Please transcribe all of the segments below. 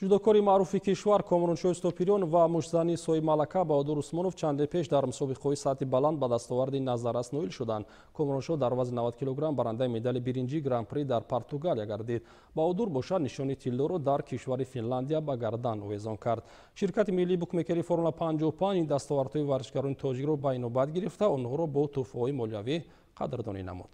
ҷудокори маъруфи кишвар Комроншоҳи Стопирён ва мушзани Сои Малака Баҳодур Усмонов чанде пеш дар мусобиқаҳои сатҳи баланд ба дастоварди Назарас ноил шуданд. Комроншоҳ дар вазни 90 кг барандаи медали биринҷи гран-при дар Португалия гардид. Баҳодур бошад нишони тиллоро дар кишвари Финляндия ба гардан овезон кард. Ширкати миллии букмекерии Формула 55 ин дастовардҳои варзишгарони тоҷикро ба инобат гирифта, онҳоро бо тӯҳфаҳои молиявӣ қадрдонӣ намуд.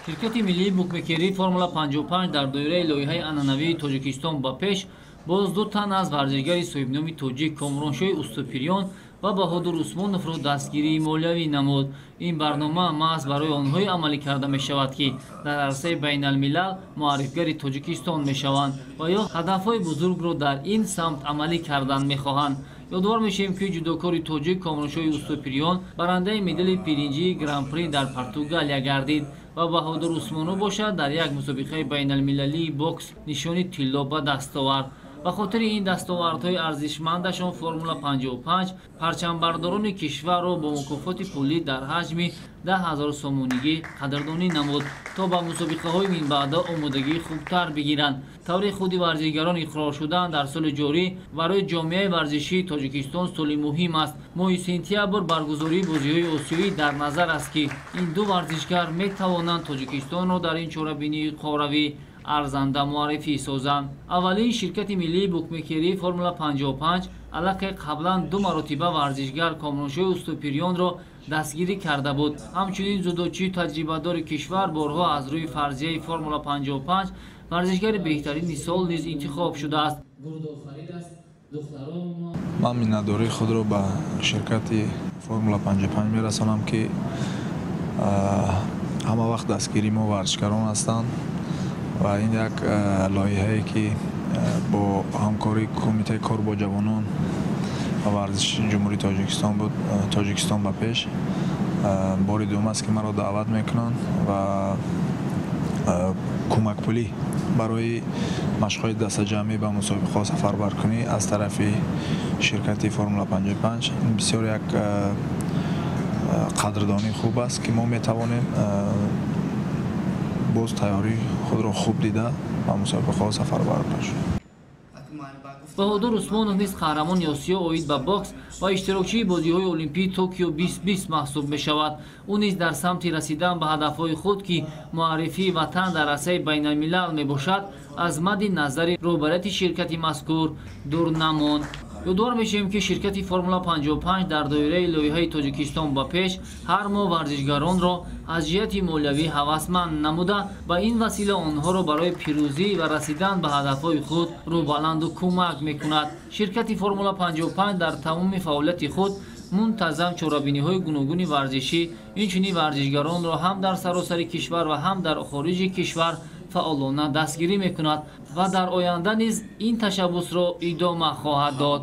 Ширкати миллии букмекерии Формула 55 дар доираи лоиҳаи анъанавии Тоҷикистон ба пеш боз ду тан аз варзишгари соҳибноми тоҷик Комроншоҳи Уступирён ва Баҳодур Усмоновро дастгирии молиявӣ намуд. Ин барнома маҳз барои онҳое амалӣ карда мешавад, ки дар арсаи байналмилал муаррифгари Тоҷикистон мешаванд ва ё ҳадафҳои бузургро дар ин самт амалӣ кардан мехоҳанд. Ёдовор мешавем, ки ҷудокори тоҷик Комроншоҳи Уступирён барандаи медали биринҷии гран-при дар Португалия гардид ва Баҳодур Усмонов бошад дар як мусобиқаи байналмилалии бокс нишони тилло ба даст овард. ба хотири ин дастовардҳои арзишмандашон Формула 55 парчамбардорони кишварро бо мукофоти пулӣ дар ҳаҷми 10 000 сомонигӣ қадрдонӣ намуд, то ба мусобиқаҳои минбаъда омодагии хубтар бигиранд. таври худи варзишгарон иқрор шудан дар соли ҷорӣ барои ҷомеаи варзишии Тоҷикистон соли муҳим аст. моҳи сентябр баргузории бозиҳои осиёӣ дар назар аст, ки ин ду варзишгар метавонанд Тоҷикистонро дар ин чорабинии қоравӣ арзанда муаррифӣ созанд. аввалин ширкати миллии букмекерии Формула 55 аллакай қаблан ду маротиба варзишгар Комроншоҳи Уступирёнро дастгирӣ карда буд. ҳамчунин зудочии таҷрибадори кишвар борҳо аз рӯи фарзияи Формула 55 варзишгари беҳтарини сол низ интихоб шудааст. ман миннатдории худро ба ширкати Формула 55 мерасонам, ки ҳама вақт дастгири мо варзишгарон ҳастанд ва ин як лоиҳае, ки бо ҳамкории кумитаи кор бо ҷавонон ва варзиши ҷумҳурии Тоҷикистон буд. Тоҷикистон ба пеш бори дуввум аст, ки маро даъват мекунанд ва кӯмакпулӣ барои машқҳои дастаҷамъӣ ба мусобиқаҳо сафарбаркунӣ аз тарафи ширкати Формула 55 ин бисёр як қадрдонии хуб аст, ки мо метавонем боз тайёрии худро хуб дида ба мусобиқаҳо сафарбар шуд. Баҳодур Усмонов низ қаҳрамони Осиё оид ба бокс ва иштирокчии бозиҳои Олимпии Токио 2020 маҳсуб мешавад. ӯ низ дар самти расидан ба ҳадафҳои худ, ки муаррифии ватан дар арсаи байналмилал мебошад, аз мадди назари роҳбарияти ширкати мазкур дур намонд. ёдовор мешавем, ки ширкати Формула 55 дар доираи лоиҳаи Тоҷикистон ба пеш ҳар моҳ варзишгаронро аз ҷиҳати молиявӣ ҳавасманд намуда, ба ин васила онҳоро барои пирӯзӣ ва расидан ба ҳадафҳои худ рӯбаланду кӯмак мекунад. ширкати Формула 55 дар тамоми фаъолияти худ мунтазам чорабиниҳои гуногуни варзишӣ, инчунин варзишгаронро ҳам дар саросари кишвар ва ҳам дар хориҷи кишвар фаъолона дастгирӣ мекунад ва дар оянда низ ин ташаббусро идома хоҳад дод.